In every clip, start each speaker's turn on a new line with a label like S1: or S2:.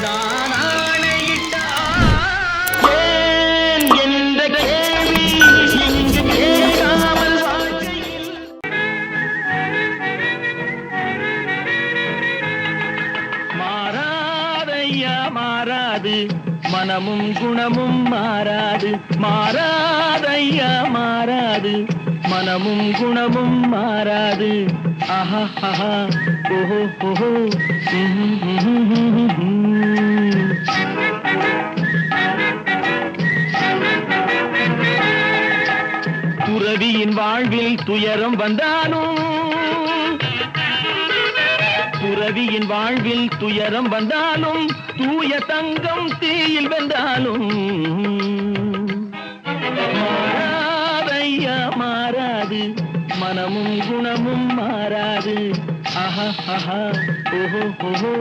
S1: நான் ஆணையிட்டால் ஏன் என்ற கேள்வி இங்கு கேட்காமல் வாழ்க்கையில் மாறாதையா மாறாது மனமும் குணமும் மாறாது மாறாதையா மாறாது மனமும் குணமும் மாறாது ஆஹா ஆஹா ஓஹோ ஓஹோ துறவியின் வாழ்வில் துயரம் வந்தாலும் துறவியின் வாழ்வில் துயரம் வந்தாலும் தூய தங்கம் தீயில் வென்றாலும் மாறாதையா மாறாது மனமும் குணமும் மாறாது ஆஹா ஆஹா ஓஹோ ஓஹோ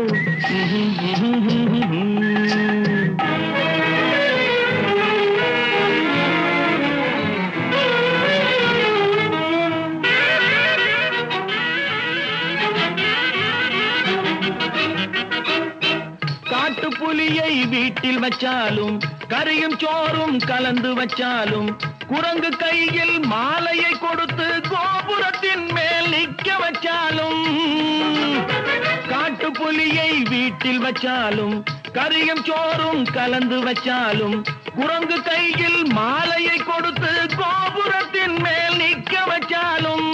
S1: புலியை வீட்டில் வச்சாலும் கறியும் சோறும் கலந்து வச்சாலும் குரங்கு கையில் மாலையை கொடுத்து கோபுரத்தின் மேல் நிற்க வச்சாலும் காட்டு புலியை வீட்டில் வச்சாலும் கறியும் சோறும் கலந்து வச்சாலும் குரங்கு கையில் மாலையை கொடுத்து கோபுரத்தின் மேல் நிற்க வச்சாலும்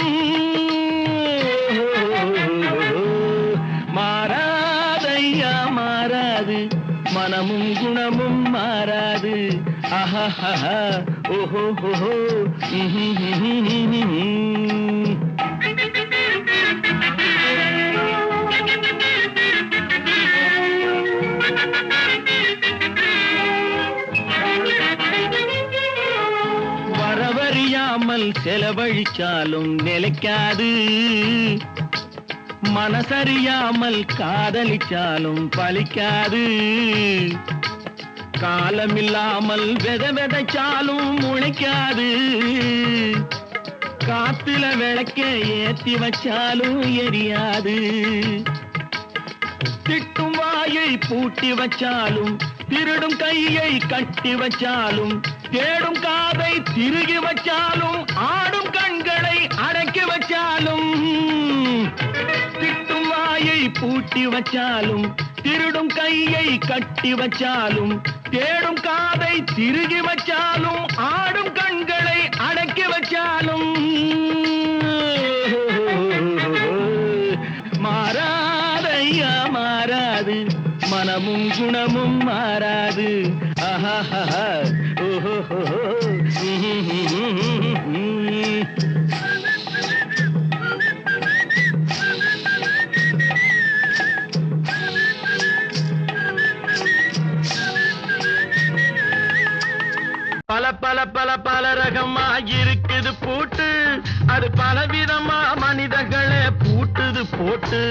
S1: மாறாதையா மாறாது மனமும் குணமும் மாறாது ஆஹா ஆஹா ஓஹோ ஓஹோ வரவறியாமல் செலவழிச்சாலும் நிலைக்காது மனசறியாமல் காதலிச்சாலும் பலிக்காது காலமில்லாமல் விதைச்சாலும் முளைக்காது காத்துல விளக்க ஏத்தி வச்சாலும் எரியாது திட்டும் வாயை பூட்டி வச்சாலும் திருடும் கையை கட்டி வச்சாலும் தேடும் காதை திருகி வச்சாலும் ஆடும் கண்களை அடக்கி வச்சாலும் திட்டும் வாயை பூட்டி வச்சாலும் திருடும் கையை கட்டி வச்சாலும் தேடும் காதை திருகி வச்சாலும் ஆடும் கண்களை அடக்கி வச்சாலும் மாறாதையா மாறாது மனமும் குணமும் மாறாது ஆஹா ஆஹா ஓஹோ பல பல பல பல ரகமா இருக்குது பூட்டு அது பலவிதமா மனிதர்களை பூட்டுது போட்டு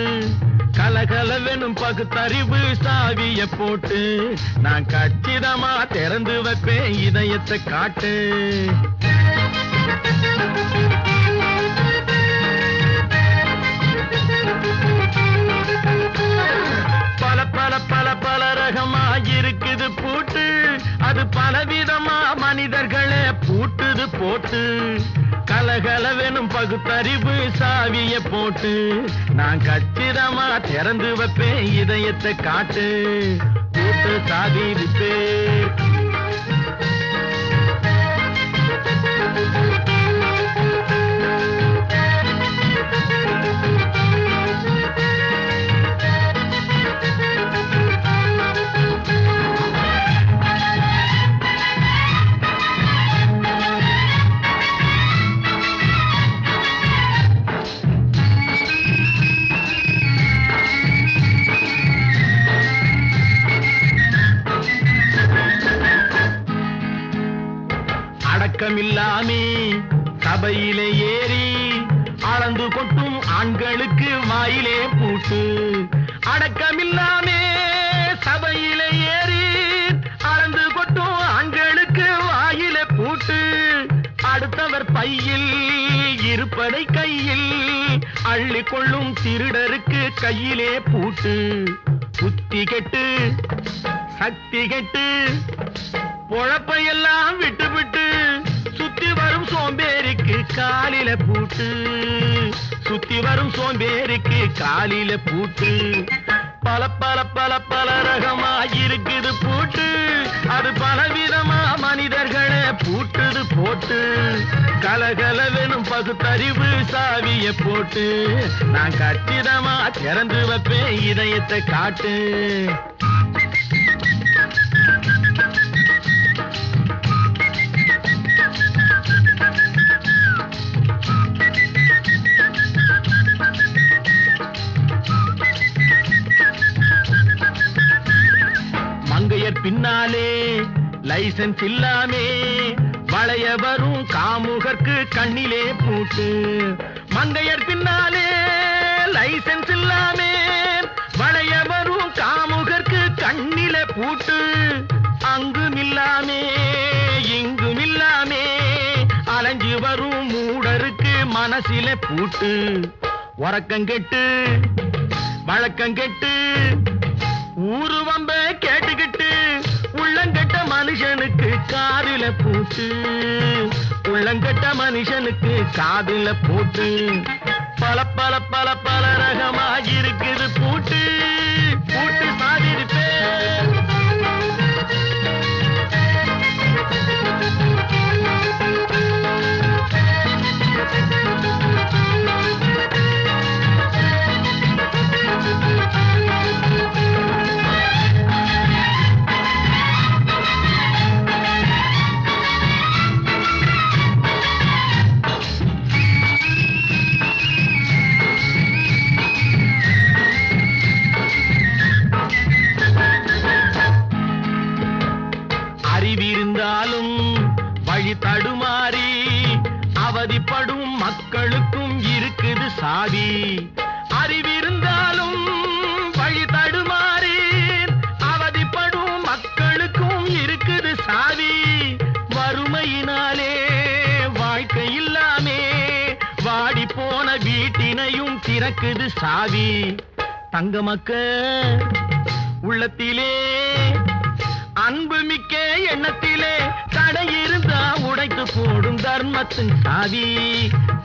S1: கலகலவெனும் பகுத்தறிவு சாவிய போட்டு நான் கச்சிதமா திறந்து வைப்பேன் இதயத்தை காட்டு பல பல பல பல ரகமா இருக்குது பூட்டு அது பலவிதமா மனிதர்களை பூட்டுது போட்டு கலகலவெனும் பகுத்தறிவு சாவிய போட்டு நான் கச்சிதமா திறந்து வைப்பேன் இதயத்தை காட்டு கூட்டு சாவி விட்டு அடக்கமில்லாமே சபையிலே ஏறி அளந்து கொட்டும் ஆண்களுக்கு வாயிலே பூட்டு அடக்கமில்லாமே சபையிலே ஏறி அளந்து கொட்டும் ஆண்களுக்கு வாயிலே பூட்டு அடுத்தவர் பையில் இருப்பதை கையில் அள்ளிக்கொள்ளும் திருடருக்கு கையிலே பூட்டு புத்தி கெட்டு சக்தி கெட்டு பொழப்பையெல்லாம் விட்டு விட்டு சுத்தி வரும் சோம்பேறிக்கு காலில பூட்டு, சுத்தி வரும் சோம்பேறிக்கு காலில பூட்டு. பல பல பல பல ரகமா இருக்குது பூட்டு, அது பலவிதமா மனிதர்களை பூட்டுது போட்டு. கலகலவெனும் பகுத்தறிவு சாவிய போட்டு நான் கச்சிதமா திறந்து வைப்பேன் இதயத்தை காட்டு. மங்கையர் பின்னாலே லைசன்ஸ் இல்லாமே வளைய வரும் காமுகர்க்கு கண்ணிலே பூட்டு. மங்கையர் பின்னாலே லைசன்ஸ் இல்லாமே வளைய வரும் காமுகர்க்கு கண்ணிலே பூட்டு. அங்கும் இல்லாமே இங்கும் இல்லாமே அலைஞ்சு வரும் மூடருக்கு மனசிலே பூட்டு. உறக்கங்கெட்டு வழக்கங்கெட்டு ஊருவம்ப கேட்டுக்கிட்டு உள்ளங்கட்ட மனுஷனுக்கு காதில பூட்டு, உள்ளங்கட்ட மனுஷனுக்கு காதில பூட்டு. பல பல பல பல ரகமா இருக்குது பூட்டு, பூட்டு சாதிருப்பே. அறிவிருந்தாலும் வழி தடுமாறி அவதிப்படும் மக்களுக்கும் இருக்குது சாவி. அறிவிருந்தாலும் வழி தடுமாறி அவதிப்படும் மக்களுக்கும் இருக்குது சாவி. வறுமையினாலே வாழ்க்கை இல்லாமே வாடி போன வீட்டினையும் திறக்குது சாவி. தங்க மக்க உள்ளத்திலே அன்பு மிக்க எண்ணத்திலே தடையிருந்தா உடைத்து போடும் தர்மத்தின் சாவி,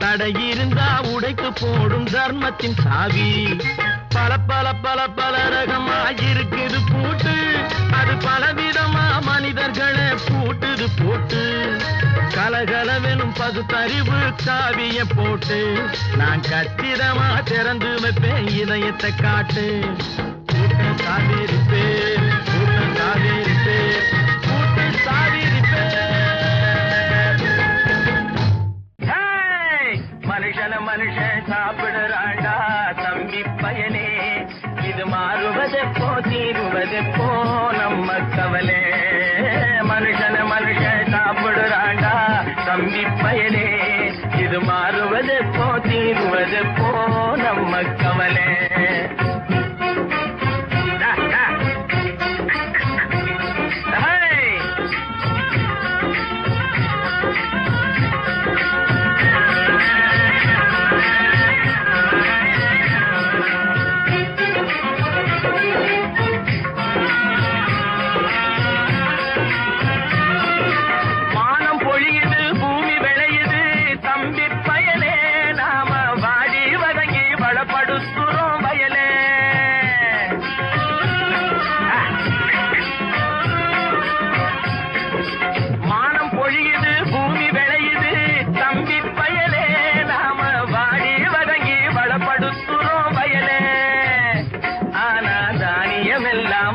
S1: தடையிருந்தா உடைத்து போடும் தர்மத்தின் சாவி. பல பல பல பல ரகமா இருக்குது பூட்டு, அது பலவிதமா மனிதர்களை பூட்டுது போட்டு. கலகலவெனும் பகுத்தறிவு சாவிய போட்டு நான் கச்சிதமா திறந்து வைப்பேன் இதயத்தை காட்டு. கூட்டம் சாதிருப்பேன், கூட்டம் சாதிருப்பேன், கூட்டம் சாதிருப்பேன். மனுஷன மனுஷன் சாப்பிடுறாண்டா தம்பி பயனே, இது மாறுவதெப்போ தீருவதெப்போ நம்ம கவலை. மனுஷன மனுஷன் சாப்பிடுறாண்டா தம்பி பயனே, இது மாறுவதெப்போ தீருவதெப்போ நம்ம கவலை.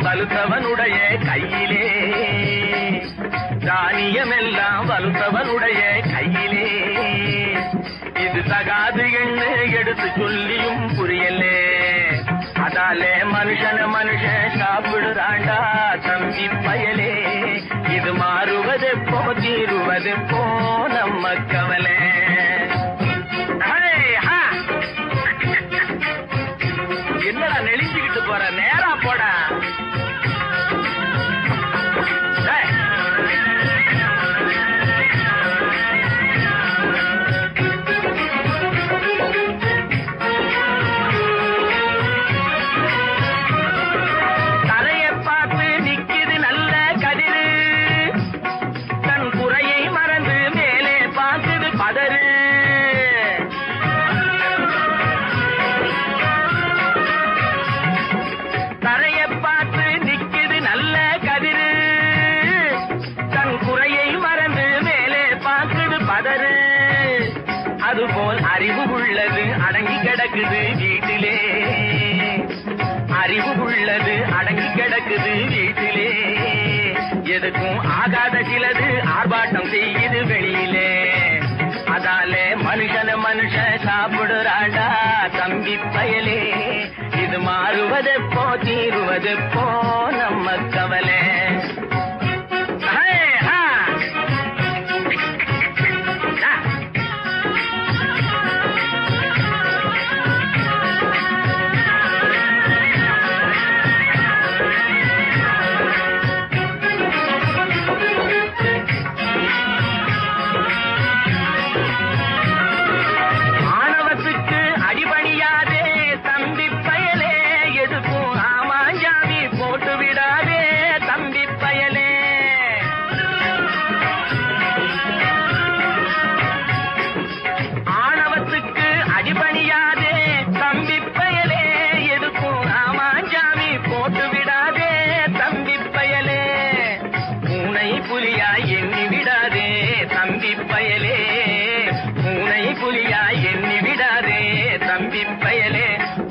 S1: வலுத்தவனுடைய கையிலே, தானியமெல்லாம் வலுத்தவனுடைய கையிலே. இது தகாது என்று எடுத்து சொல்லியும் புரியலே. அதாலே மனுஷன மனுஷன் சாப்பிடுறாண்டா தம்பி பயலே, இது மாறுவதெப்போ தீருவதெப்போ நம்ம கவலை. என்னடா நெளிஞ்சுக்கிட்டு போற, நேரா போட. தரையை பார்த்து நிக்குது அதுபோல் அறிவு உள்ளது அடங்கி கிடக்குது வீட்டிலே. அறிவு உள்ளது அடங்கி கிடக்குது வீட்டிலே. எதுக்கும் ஆகாத சிலது ஆர்ப்பாட்டம் செய்யுது வெளியிலே. அதாலே மனுஷன் சாப்பிடுறாண்டா தம்பி பயலே. இது மாறுவதெப்போ தீருவதெப்போ நம்ம கவலை.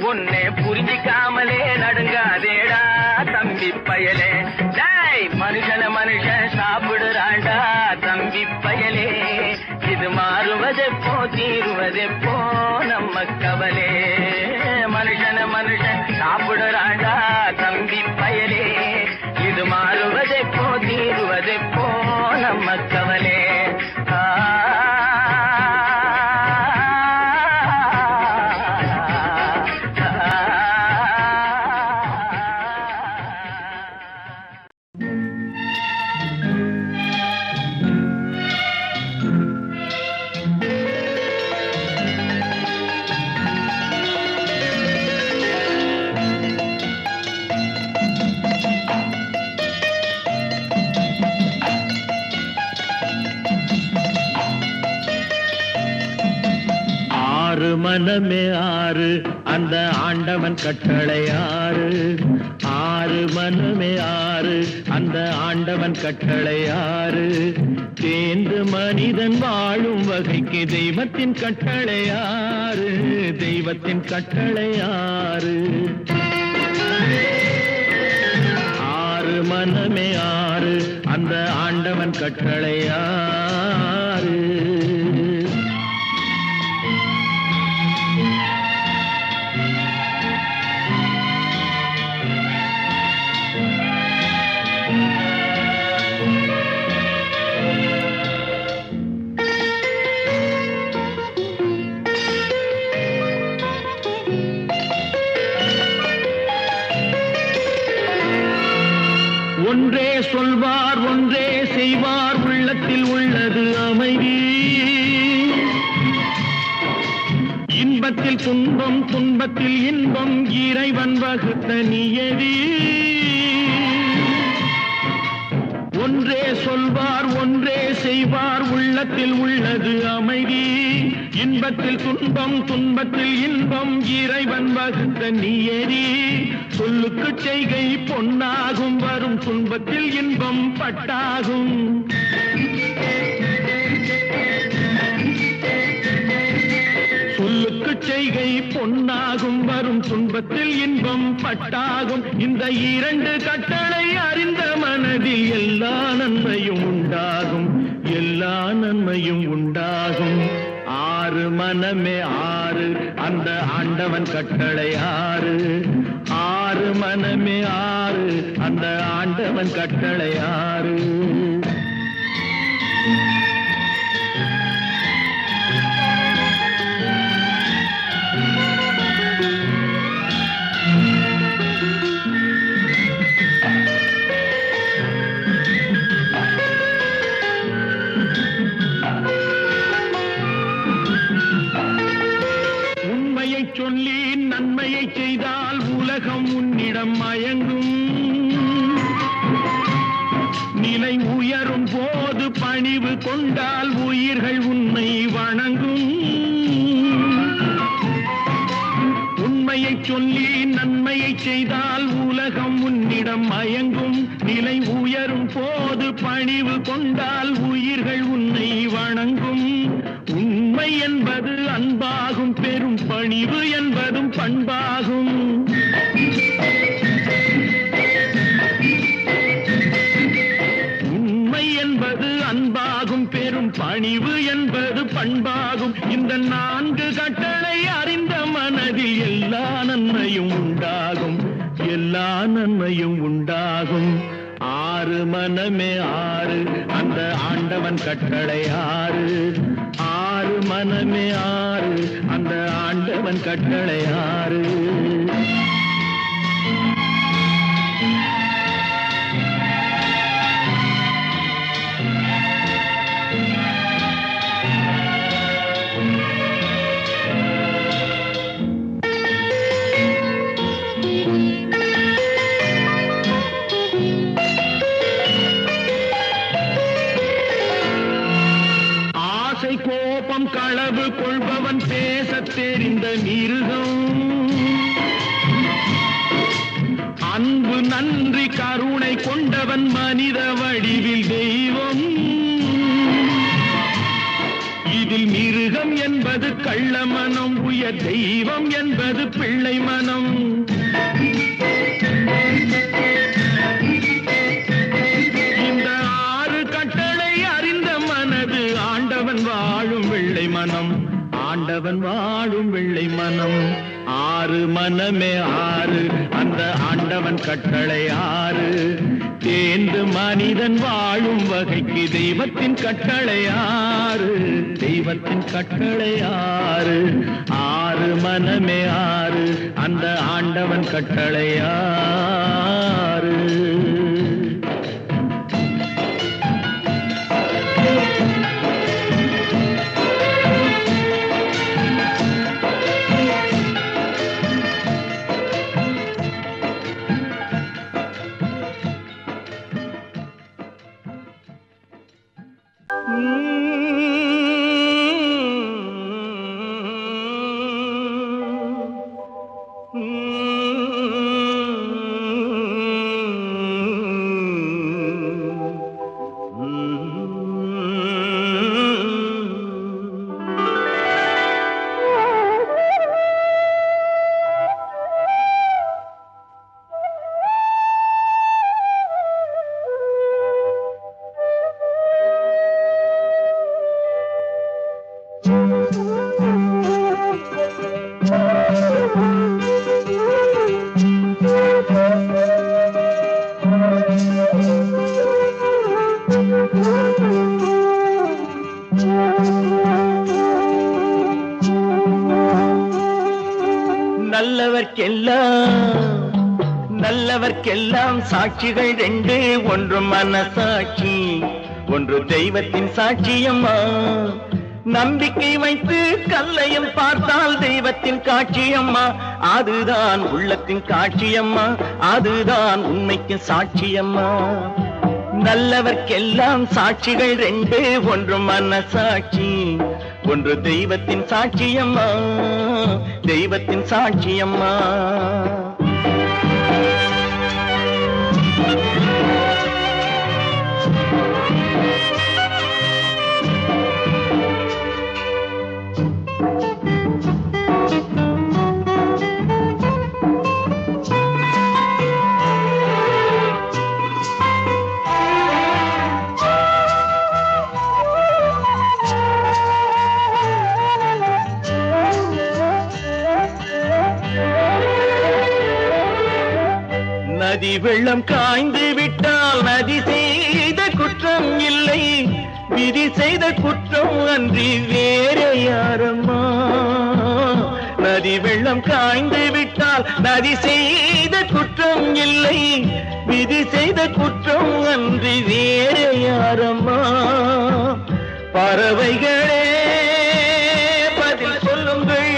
S1: உன்னை புரிஞ்சிக்காமலே நடுங்காதேடா தம்பி பயலே. டேய் மனுஷன் சாப்பிடுறாண்டா தம்பி பயலே. இது மாறுவதெப்போ தீருவதெப்போ நம்ம கவலே. மனுஷன் சாப்பிடுறாண்டா தம்பி பயலே. இது மாறுவதெப்போ தீருவதெப்போ நம்ம கவலே.
S2: மனமே ஆறு அந்த ஆண்டவன் கட்டளை ஆறு. ஆறு மனமே ஆறு அந்த ஆண்டவன் கட்டளை ஆறு. தேர்ந்து மனிதன் வாழும் வகைக்கு தெய்வத்தின் கட்டளை ஆறு. தெய்வத்தின் கட்டளை ஆறு. ஆறு மனமே ஆறு அந்த ஆண்டவன் கட்டளை ஆறு. ஒன்றே சொல்வார் ஒன்றே செய்வார் உள்ளத்தில் உள்ளது அமைதி. இன்பத்தில் துன்பம் துன்பத்தில் இன்பம் இறைவன் வகுத்த நியதி. ஒன்றே சொல்வார் ஒன்றே செய்வார் உள்ளத்தில் உள்ளது அமைதி. இன்பத்தில் துன்பம் துன்பத்தில் இன்பம் இறைவன் வகுத்த நியதி. சொல்லுக்கு செய்கை பொன்னாகும் வரும் துன்பத்தில் இன்பம் பட்டாகும். சொல்லுக்கு செய்கை பொன்னாகும் வரும் துன்பத்தில் இன்பம் பட்டாகும். இந்த இரண்டு கட்டளை அறிந்த மனதில் எல்லா நன்மையும் உண்டாகும். எல்லா நன்மையும் உண்டாகும். ஆறு மனமே ஆறு அந்த ஆண்டவன் கட்டளை ஆறு. ஆறு மனமே ஆறு அந்த ஆண்டவன் கட்டளை ஆறு. சொல்லி நன்மையை செய்தால் உலகம் உன்னிடம் மயங்கும். நிலை உயரும் போது பணிவு கொண்டால் உயிர்கள் உன்னை வணங்கும். உண்மையை சொல்லி நன்மையை செய்தால் உலகம் உன்னிடம் மயங்கும். நிலை உயரும் போது பணிவு கொண்டால் உயிர்கள் உன்னை வணங்கும். உண்மை உண்மை என்பது அன்பாகும், பெரும் பணிவு என்பதும் பண்பாகும். உண்மை என்பது அன்பாகும், பெரும் பணிவு என்பது பண்பாகும். இந்த 4 கட்டளை அறிந்த மனதில் எல்லா நன்மையும் உண்டாகும், எல்லா நன்மையும் உண்டாகும். 6 மனமே 6 அந்த ஆண்டவன் கட்டளை 6. 6 மனமே 6 அந்த ஆண்டவன் கட்டளை 6. கோபம் களவு கொள்பவன் பேசத் தெரிந்த மிருகம், அன்பு நன்றி கருணை கொண்டவன் மனித வடிவில் தெய்வம். இதில் மிருகம் என்பது கள்ள மனம், உயர் தெய்வம் என்பது பிள்ளை மனம். இந்த 6 கட்டளை அறிந்த மனது ஆண்டவன் வாழும் வெள்ளை மனம், ஆண்டவன் வாழும் வெள்ளை மனம். 6 மனமே 6 அந்த ஆண்டவன் கட்டளை 6. தேர்ந்து மனிதன் வாழும் வகைக்கு தெய்வத்தின் கட்டளை 6, தெய்வத்தின் கட்டளை 6. 6 மனமே 6 அந்த ஆண்டவன் கட்டளை 6. நல்லவர்க்கெல்லாம் சாட்சிகள் 2, ஒன்று மனசாட்சி, ஒன்று தெய்வத்தின் சாட்சியம்மா. நம்பிக்கை வைத்து கல்லையும் பார்த்தால் தெய்வத்தின் காட்சியம்மா. அதுதான் உள்ளத்தின் காட்சியம்மா, அதுதான் உண்மைக்கு சாட்சியம்மா. நல்லவர்க்கெல்லாம் சாட்சிகள் 2, ஒன்று மனசாட்சி, ஒன்று தெய்வத்தின் சாட்சியம்மா, தெய்வத்தின் சாட்சியம்மா. நதி வெள்ளம் காய்ந்து விட்டால் நதி செய்த குற்றம் இல்லை, விதி செய்த குற்றம் அன்றி வேற யாரம்மா. நதி வெள்ளம் காய்ந்து விட்டால் நதி செய்த குற்றம் இல்லை, விதி செய்த குற்றம் அன்றி வேற யாரம்மா. பறவைகளே பதில் சொல்லுங்கள்,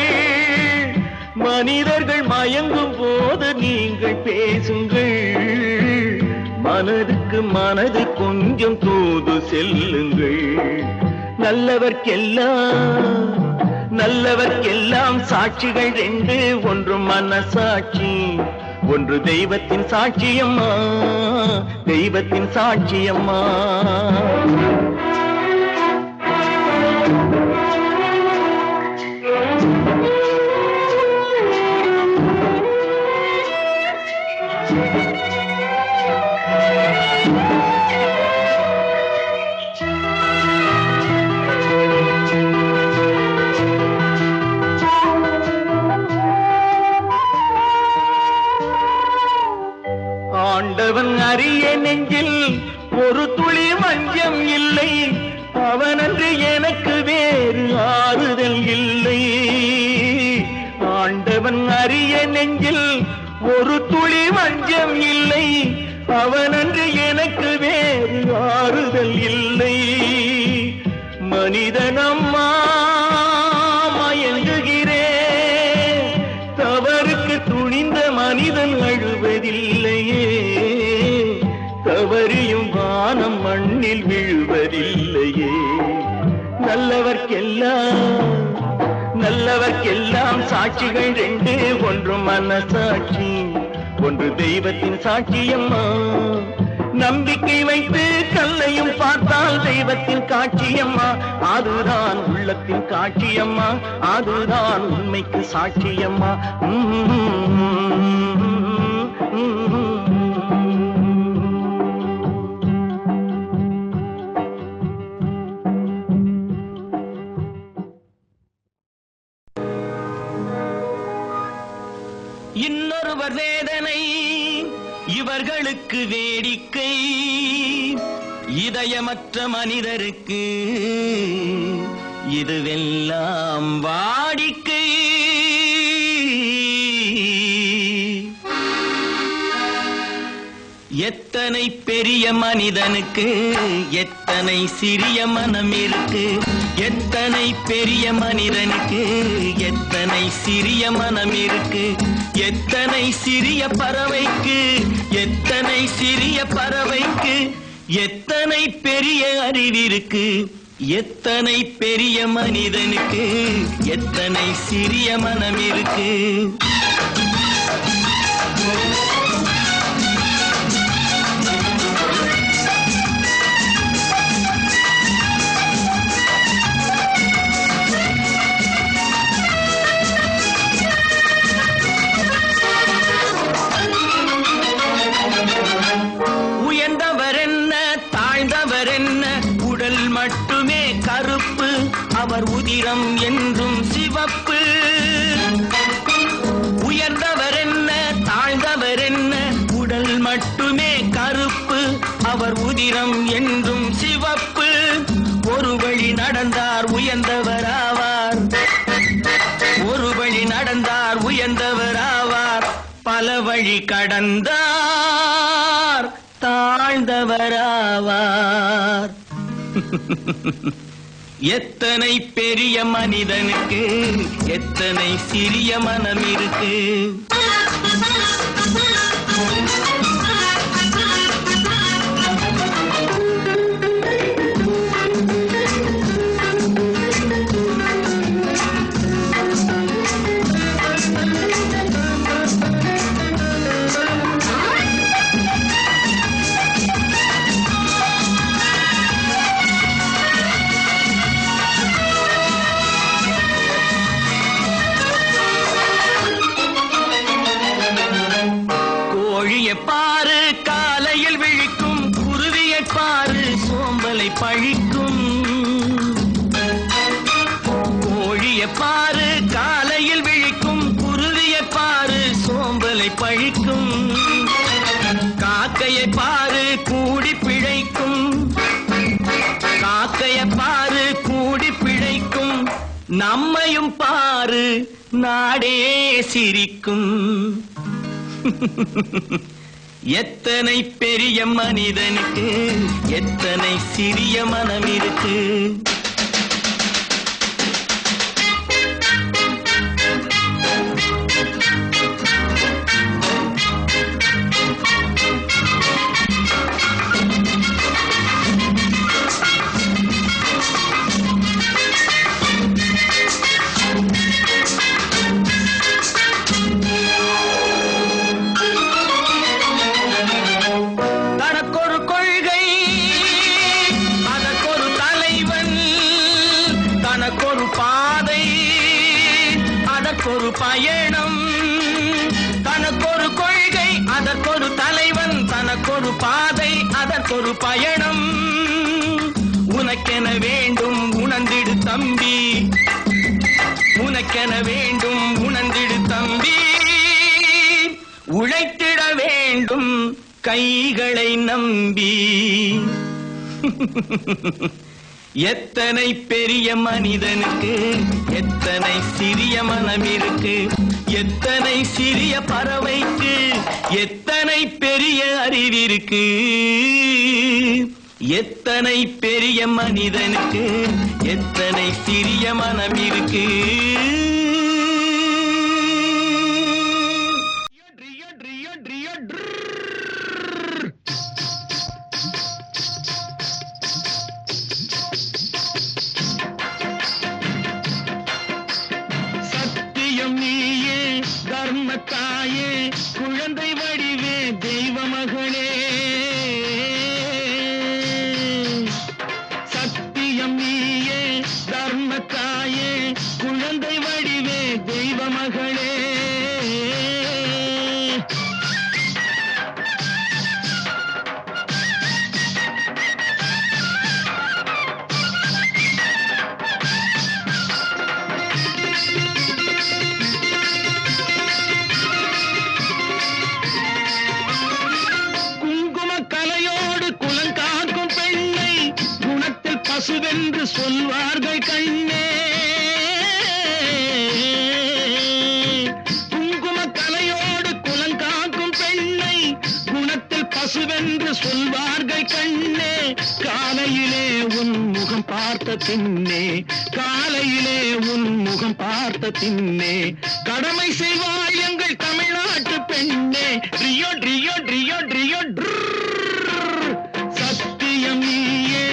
S2: மனிதர்கள் மயங்கும் போது நீங்கள் பேசுங்கள். மனதுக்கு மனது கொஞ்சம் தூது செல்லுங்கள். நல்லவர்க்கெல்லாம் சாட்சிகள் 2, ஒன்று மனசாட்சி, ஒன்று தெய்வத்தின் சாட்சியம்மா, தெய்வத்தின் சாட்சியம்மா. ஆண்டவன் அறிய நெஞ்சில் ஒரு துளி வஞ்சம் இல்லை, அவனன்று எனக்கு வேறு ஆறுதல் இல்லை. ஆண்டவன் அறிய நெஞ்சில் ஒரு துளி வஞ்சம் இல்லை, அவனன்று எனக்கு வேறு ஆறுதல் இல்லை. மனிதனம்மா மயங்குகிறேன், தவறுக்கு துணிந்த மனிதன் அழுவதில்லையே, தவறியும் வானம் மண்ணில் விழுவதில்லையே. நல்லவர்க்கெல்லாம் சாட்சிகள் ரெண்டு, ஒன்று மனசாட்சி, ஒன்று தெய்வத்தின் சாட்சியம்மா. நம்பிக்கை வைத்து கல்லையும் பார்த்தால் தெய்வத்தின் காட்சியம்மா, அதுதான் உள்ளத்தின் காட்சியம்மா, அதுதான் உண்மைக்கு சாட்சியம்மா. இன்னொருவர் வேதனை இவர்களுக்கு வேடிக்கை, இதயமற்ற மனிதருக்கு இதுவெல்லாம் வாடிக்கை. எத்தனை பெரிய மனிதனுக்கு எத்தனை சிறிய மனம் இருக்கு, எத்தனை பெரிய மனிதனுக்கு எத்தனை சிறிய மனம் இருக்கு. எத்தனை சிறிய பறவைக்கு எத்தனை சிறிய பறவைக்கு எத்தனை பெரிய அறிவிருக்கு, எத்தனை பெரிய மனிதனுக்கு எத்தனை சிறிய மனம் இருக்கு. அவர் உதிரம் என்றும் சிவப்பு. உயர்ந்தவர் என்ன தாழ்ந்தவர் என்ன, உடல் மட்டுமே கருப்பு, அவர் உதிரம் என்றும் சிவப்பு. ஒரு வழி நடந்தார் உயர்ந்தவராவார், ஒரு வழி நடந்தார் உயர்ந்தவராவார், பல வழி கடந்தார் தாழ்ந்தவராவார். எத்தனை பெரிய மனிதனுக்கு எத்தனை சிறிய மனம் இருக்கு. பாரு காலையில் விழிக்கும் குருவியை பாரு சோம்பலை பழிக்கும். கோழியை பாரு காலையில் விழிக்கும் குருவியை பாரு சோம்பலை பழிக்கும். காக்கையை பாரு கூடி பிழைக்கும், காக்கையை பாரு கூடி பிழைக்கும். நம்மையும் பாரு நாடே சிரிக்கும். எத்தனை பெரிய மனிதனுக்கு எத்தனை சிறிய மனம் இருக்கு. தனக்கொரு கொள்கை அதற்கொரு தலைவன்,
S1: அதற்கொரு பயணம். உனக்கென வேண்டும் உணர்ந்திடு தம்பி, உனக்கென வேண்டும் உணர்ந்திடு தம்பி. உழைத்திட வேண்டும் கைகளை நம்பி. எத்தனை பெரிய மனிதனுக்கு எத்தனை சிறிய மனம் இருக்கு, எத்தனை சிறிய பறவைக்கு எத்தனை பெரிய அறிவிருக்கு. எத்தனை பெரிய மனிதனுக்கு எத்தனை சிறிய மனம் இருக்கு.
S2: சத்தியம் நீயே தர்மத்தாயே குழந்தை வடிவே தெய்வ மகளே. சத்தியம் நீயே தர்மத்தாயே குழந்தை வடிவே தெய்வ மகளே. பசுவென்று சொல்வார்கள் கண்ணே. குங்கும கலையோடு குலங்காக்கும் பெண்ணை குணத்தில் பசுவென்று சொல்வார்கள் கண்ணே. காலையிலே உன் முகம் பார்த்த பின்னே, காலையிலே உன் முகம் பார்த்த பின்னே கடமை செய்வாய் எங்கள் தமிழ்நாட்டு பெண்ணே. Rio Rio Rio Rio. சத்தியம் நீயே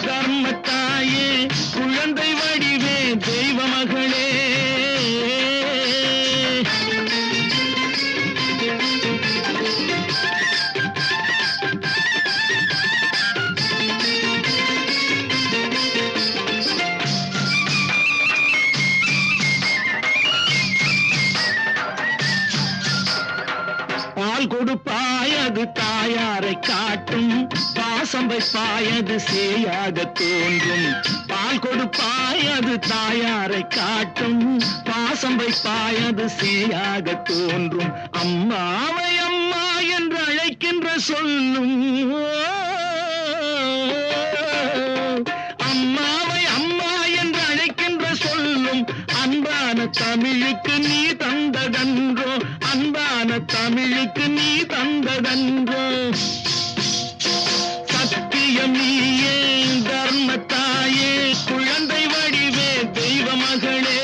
S2: தர்மத்தாயே குழந்தை வடிவே தெய்வ மகளே. பால் கொடுப்பாய் அது தாயாரை காட்டும், பாசம் வைப்பாய் அது சேயாக தோன்றும். பால் கொடுப்பாய் அது தாயாரை காட்டும், பாசம் வைப்பாய் அது சேயாக தோன்றும். அம்மாவை அம்மா என்று அழைக்கின்ற சொல்லும், அம்மாவை அம்மா என்று அழைக்கின்ற சொல்லும் அன்பான தமிழுக்கு நீ தந்ததன்றோ, அன்பான தமிழுக்கு நீ தந்ததன்றோ. சத்தியம் நீயே தர்மத்தாயே குழந்தை வடிவே தெய்வ மகளே.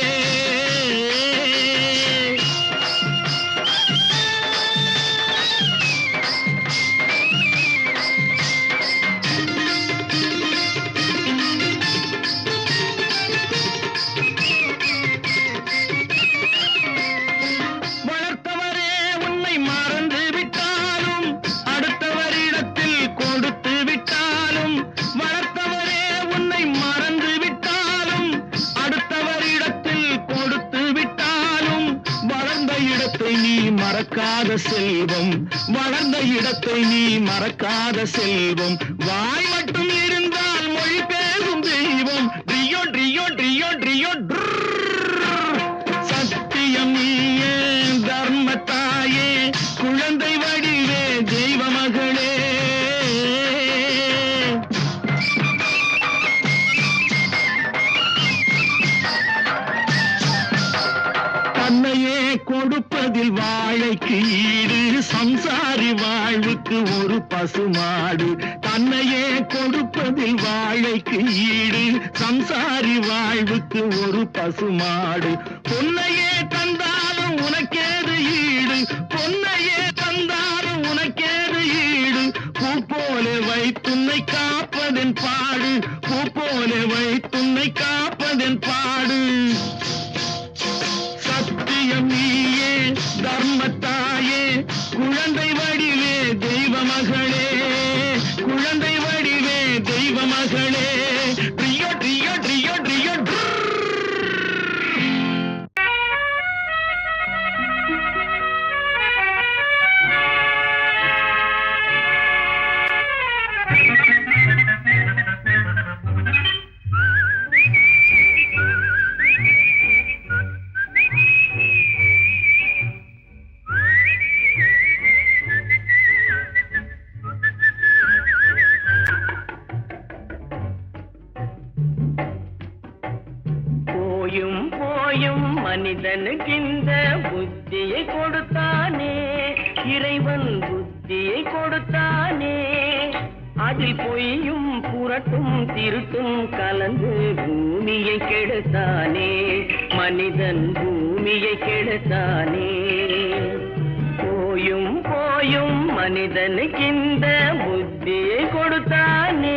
S2: வளர்த்தவரே உன்னை மறந்து விட்டாலும் அடுத்தவரிடத்தில் கொடுத்து விட்டாலும், வளர்த்தவரே உன்னை மறந்து விட்டாலும் அடுத்தவரிடத்தில் கொடுத்து விட்டாலும், வளர்ந்த இடத்தை நீ மறக்காத செல்வம், வளர்ந்த இடத்தை நீ மறக்காத செல்வம். வாய் மட்டும் இருந்தால் மொழி பேசும் தெய்வம். Rio Rio Rio Rio. சத்தியம் நீயே தர்மத்தாயே குழந்தை வடிவே தெய்வ மகளே. தன்னையே கொடுப்பதில் வாழைக்கு ஈடு, சம்சாரி வாழ்வுக்கு ஒரு பசுமாடு. தன்னையே கொடுப்பதில் வாழைக்கு ஈடு, சம்சாரி வாழ்வுக்கு ஒரு பசுமாடு. பொன்னையே தந்தாலும் உனக்கேது ஈடு, பொன்னையே தந்தாலும் உனக்கேது ஈடு. பூ போல வைத்துன்னை காப்பதன் பாடு, பூ போல வைத்துன்னை காப்பதன் பாடு. சத்தியம் நீயே தர்மத்தாயே குழந்தை வடிவே தெய்வ மகளே, குழந்தை வடிவே தெய்வ மகளே. Rio Rio Rio Rio.
S3: மனிதனுக்கு இந்த புத்தியை கொடுத்தானே, இறைவன் புத்தியை கொடுத்தானே. அதில் பொய்யும் புரட்டும் திருட்டும் கலந்து பூமியை கெடுத்தானே, மனிதன் பூமியை கெடுத்தானே. போயும் போயும் மனிதனுக்கு இந்த புத்தியை கொடுத்தானே.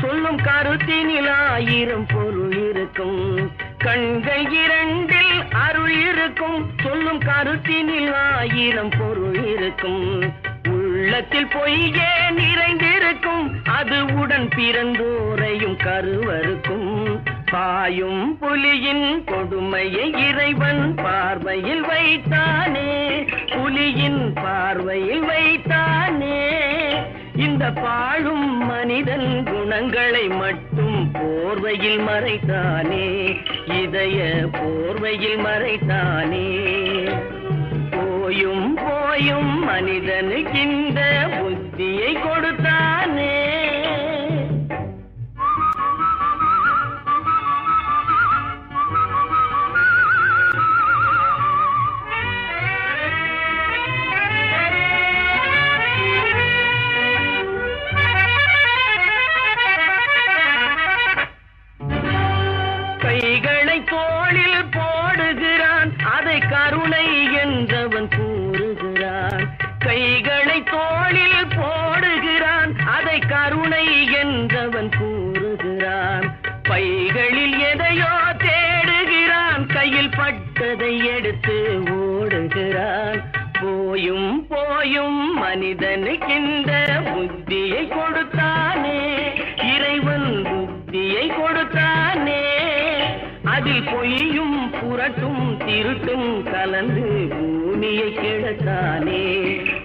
S3: சொல்லும் கருத்தினில் ஆயிரம் பொருள் இருக்கும். கண்கள் இரண்டில் அருள் இருக்கும். சொல்லும் கருத்தினில் ஆயிரம் பொருள் இருக்கும். உள்ளத்தில் பொய்யே நிறைந்திருக்கும். அது உடன் பிறந்தோரையும் கருவருக்கும். பாயும் புலியின் கொடுமையை இறைவன் பார்வையில் வைத்தானே, புலியின் பார்வையில் வைத்தானே. இந்த பாழும் மனிதன் குணங்களை மட்டும் போர்வையில் மறைத்தானே, இதய போர்வையில் மறைத்தானே. போயும் போயும் மனிதனுக்கு இந்த புத்தியை கொடுத்தானே. கைகளை தோளில் போடுகிறான், அதை கருணை என்றவன் கூறுகிறான். கைகளை தோளில் போடுகிறான், அதை கருணை என்றவன் கூறுகிறான். பைகளில் எதையோ தேடுகிறான், கையில் பட்டதை எடுத்து ஓடுகிறான். போயும் போயும் மனிதனுக்கு இந்த புத்தியை கொடுத்தானே, இறைவன் புத்தியை கொடுத்தானே. அதில் பொய்யும் புரட்டும் திருட்டும் கலந்து பூமியை கெடுத்தானே,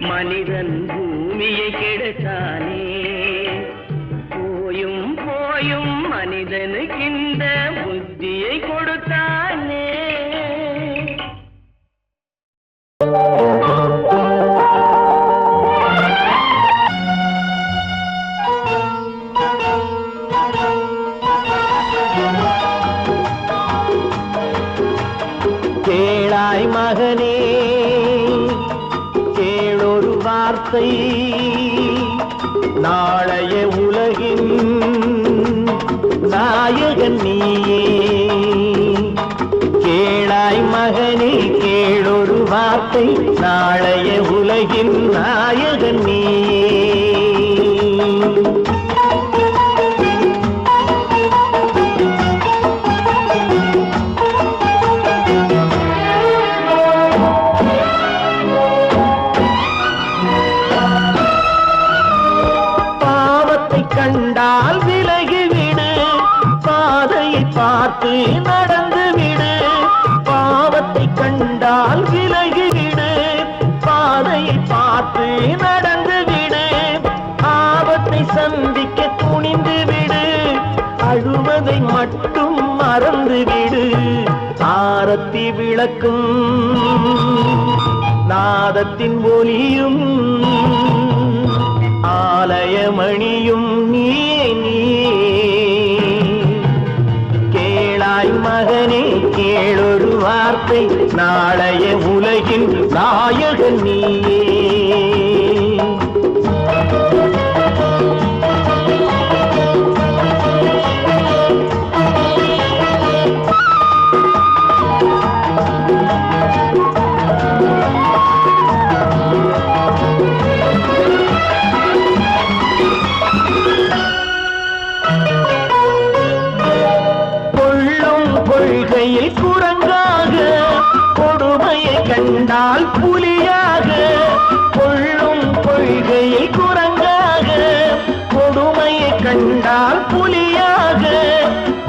S3: மனிதன் பூமியை கெடுத்தானே. போயும் போயும் மனிதனுக்கு இந்த புத்தியை கொடுத்தானே.
S4: கேளாய் மகனே, கேளொரு வார்த்தை, நாளைய உலகின் நாயகன் நீயே. கேளாய் மகனே, கேளொரு வார்த்தை, நாளைய உலகின் நாயகன் நீயே. கண்டால் விலகிவிடு, பாதையை பார்த்து நடந்து விடு. பாவத்தை கண்டால் விலகிவிடு, பாதையை பார்த்து நடந்து விடு. ஆபத்தை சந்திக்க துணிந்து விடு, அழுவதை மட்டும் மறந்து விடு. ஆரத்தி விளக்கும் நாதத்தின் ஒலியும் ஆலயமணியும் நீயே நீயே. கேளாய் மகனே, கேளொரு வார்த்தை, நாளைய உலகின் நாயகன் நீயே. கொள்ளும் கொள்கையில் குரங்காக, கொடு கண்டால் புலியாக, கொள்ளும் கொள்கையை குரங்காக, கொடுமையை கண்டால் புலியாக,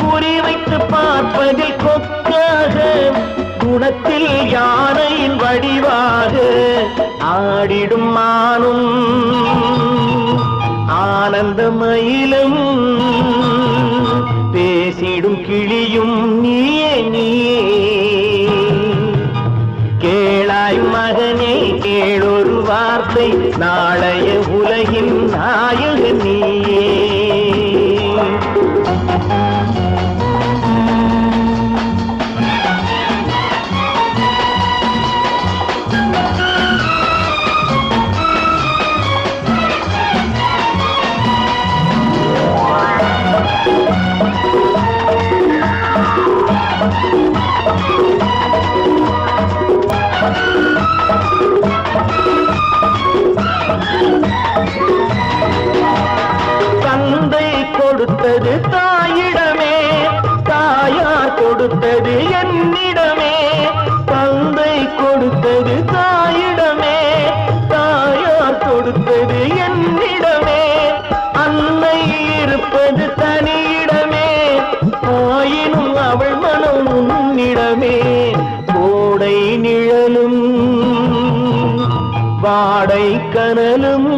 S4: குறிவைத்து பார்ப்பதில் கொக்காக, குணத்தில் யானையின் வடிவாக, ஆடிடும் மானும் ஆனந்த மயிலும், பேசிடும் கிளியும் நீயே நீயே. கேளாய் மகனே கேளொரு வார்த்தை, நாளைய உலகின் நாயகன் நீயே. தந்தை கொடுத்தது தாயிடமே, தாயார் கொடுத்தது என்னிடமே. தந்தை கொடுத்தது தாயிடமே, தாயார் கொடுத்தது என்னிடமே. அன்னை இருப்பது தனியிடமே, ஆயினும் அவள் மனம் உன்னிடமே. கோடை நிழலும் வாடை கனலும்